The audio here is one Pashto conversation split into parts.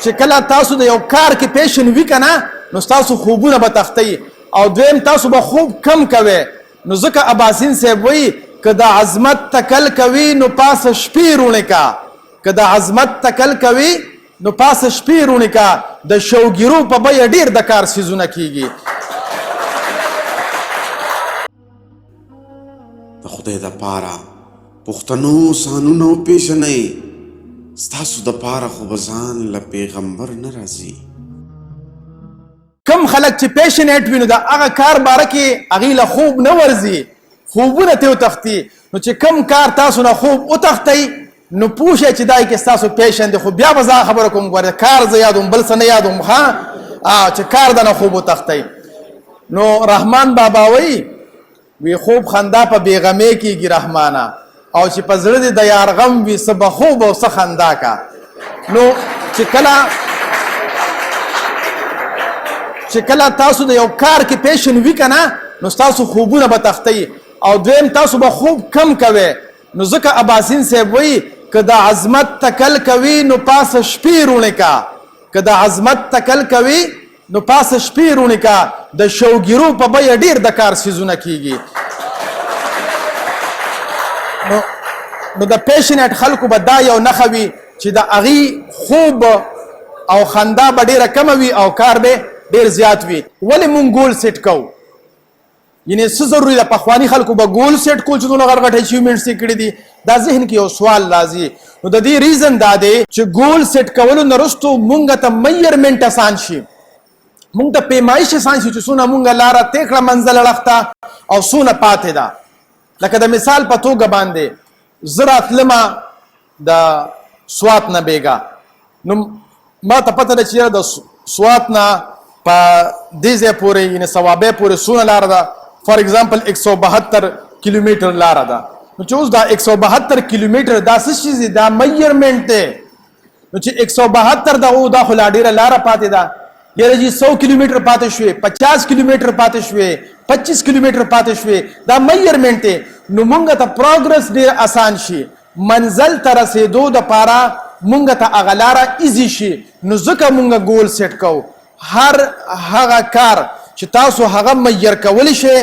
چې کله تاسو د یو کار کې پیشن وي که نه نو ستاسو خوبونه به تختی او دویم تاسو به خوب کم کوئ نو ځکه اباسین صاحب وایي که د عظمت تکل کوي نو پاسه شپې روڼې کا که د عظمت تکل کوي نو پاسه شپې روڼې کا د شوګیرو په بیه ډېر د کار څیزونه کیږي. د خدای دپاره پښتنو سانونه وپېژنئ ستاسو دپاره خو به ځان له پیغمبر نه راځي. کم خلک چې پیشنیټ وي نو د هغه کار باره کې هغوی له خوب نه ورځي خوبونه ترې وتښتي نو چې کم کار تاسو نه خوب وتښتی نو پوه شئ چې دا کې ستاسو پیشن دی خو بیا به زه خبره کوم ګورې کار زه یادوم بل څه نه یادوم ښه چې کار د نه خوب وتښتی. نو رحمان بابا وایي وی خوب خندا په بېغمې کېږي رحمانه او چې په زړه دې د یار غم وي څه به خوب او څه خندا کا. نو چې کله تاسو د یو کار کې پیشن وي که نه نو ستاسو خوبونه به تختی او دویم تاسو به خوب کم کوئ نو ځکه اباسین صاحب وایي که د عظمت تکل کوي نو پاسه شپې روڼې کا که د عظمت تکل کوي نو پاسه شپې روڼې کا د شوګیرو په بیه ډېر د کار څیزونه کیږي. نو د پیشنیټ خلکو به دا یو نښه وي چې د هغې خوب او خندا به ډېره کمه وي او کار به ډېر زیات وي. ولې مونږ ګول سیټ کوو یعنې څه ضروري ده پخواني خلکو به ګول سیټ کول چې دونه غټ غټ اچیومنټس یې کړي دي دا ذهن کې یو سوال راځي. نو د دې ریزن دا دی چې ګول سیټ کولو نه وروستو مونږ ته میجرمنټ اسان شي مونږ ته پیمایش اسان شي چې څونه مونږ لاره طی کړه منزل اړخته او څونه پاتې ده. لکه د مثال په توګه باندې زه راتلمه د سوات نه بیګا نو ما ته پته ده چې د سوات نه په دې ځای پورې یعنې صوابۍ پورې څونه لاره ده فار ایگزامپل 172 کیلومیټر لاره ده. نو چې اوس دا 172 کیلومیټر دا څه شي دا میجرمنټ دی نو چې 172 ده دا خو لا ډېره لاره پاتې ده یاره جي 100 کیلومیټر پاتې شوې 50 کیلومیټر پاتې شوې 25 کیلومیټر پاتې شوې دا میجرمنټ دی. نو مونږ ته پروګرس ډېر اسان شي منزل ته رسېدو دپاره مونږ ته هغه لاره ایزي شي نو ځکه مونږ ګول سیټ کوو. هر هغه کار چې تاسو هغه میجر کولی شئ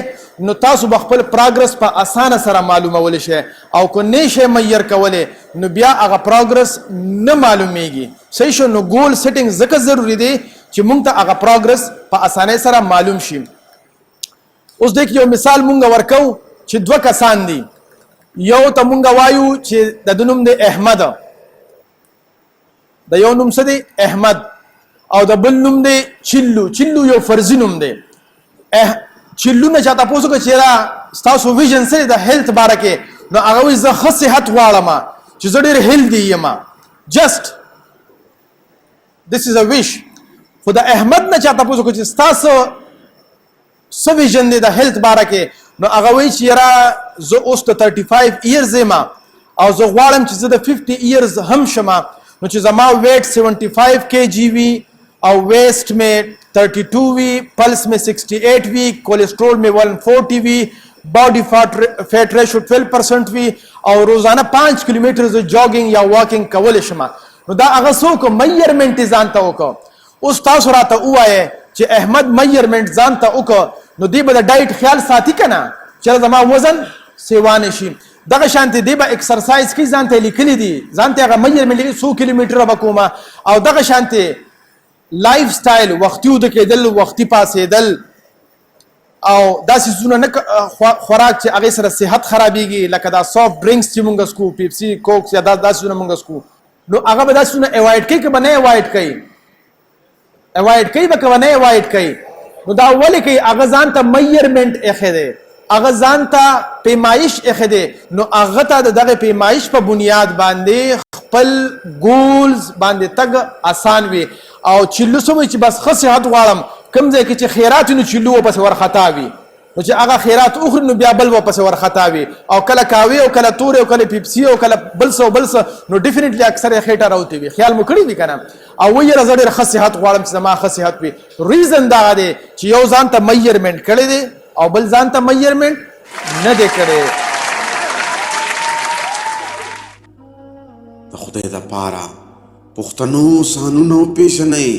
نو تاسو به خپل پروګرس په اسانه سره معلومولی شئ او که نه شئ میجر کولی نو بیا هغه پروګرس نه معلومیږي. صحیح شو. نو ګول سیټینګ ځکه ضروري دی چې مونږ ته هغه پروګرس په اسانۍ سره معلوم شي. اوس دې کې یو مثال مونږ ورکو چې دوه کسان دي یو ته مونږ وایو چې د ده نوم دی احمد د یو نوم څه دی احمد او د بل نوم دی چلو. چلو یو فرضي نوم دی. چلو نه چا تپوس وکړه چې یاره ستاسو ویژن څه دی د هیلث باره کې نو هغه وایي زه ښه صحت غواړم چې زه ډېر هیلدي یم جسټ دس از ا ویش. خو د احمد نه چا تپوس وکړه چې ستاسو څه ویژن دی د هیلث باره کې نو هغه وایي چې یاره زه اوس د 35 ایرز یم او زه غواړم چې زه د 50 ایرز هم شم نو چې زما ویټ 75 kg وي او ویسٹ میں 32 وی پلس میں 68 وی کولیسٹرول میں 140 وی باڈی فیٹ ریشو 12% وی او روزانه 5 کیلومتر جاګینګ یا واکینګ کول شم نو دا هغه څوک میجرمنټ ځان ته وکړو. اوس تاسو راته ووایه چې احمد میجرمنټ ځان ته وکړو نو دی به د ډایټ خیال ساتي که نه چې زما وزن سیوانه شي. دغه شانتې دی به اکسرسایز کوي ځان ته لیکلی دي ځان ته هغه میجرمنټ لیکلي 100 کیلومتره به کومه او دغه شانتې لایف سټایل وختي وده کېدل وختي پاسېدل او داسې څیزونه نه خوراک چې هغې سره صحت خرابېږي لکه دا سافت ډرنکس چې مونږ څکو پیپسي کوکس یا داسې څیزونه مونږ څکو نو هغه به داسې څیزونه اوایډ کوي که به نه اوایډ کوي اوایډ کوي به که به نه اوایډ کوي نو دا ولې کوي هغه ځان ته میجرمنټ ایښی دی هغه ځان ته پیمایش ایښی دی نو هغه ته د دغه پیمایش په بنیاد باندې خپل ګولز باندې تګ آسان وي او چلو څه وایي چې بس ښه صحت غواړم کوم ځای کې چې خیرات وي نو چلو ورپسې ورخطا وي نو چې هغه خیرات وخوري نو بیا بل ورپسې ورخطا وي او کله کاوي او کله تورې او کله پیپسي او کله بل څه او بل څه نو ډیفینټلی اکثر یې خېټه راوتې وي خیال مو کړی وي که نه او وایي یاره زه ډېر ښه صحت غواړم چې زما ښه صحت وي ریزن دغه دی چې یو ځان ته میجرمنټ کړی دی او بل ځان ته میجرمنټ نه دی کړی. د خدای دپاره پښتنو سانونه او پیژنئ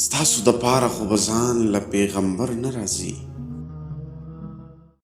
ستاسو دپاره خو به ځان له پیغمبر نه راځي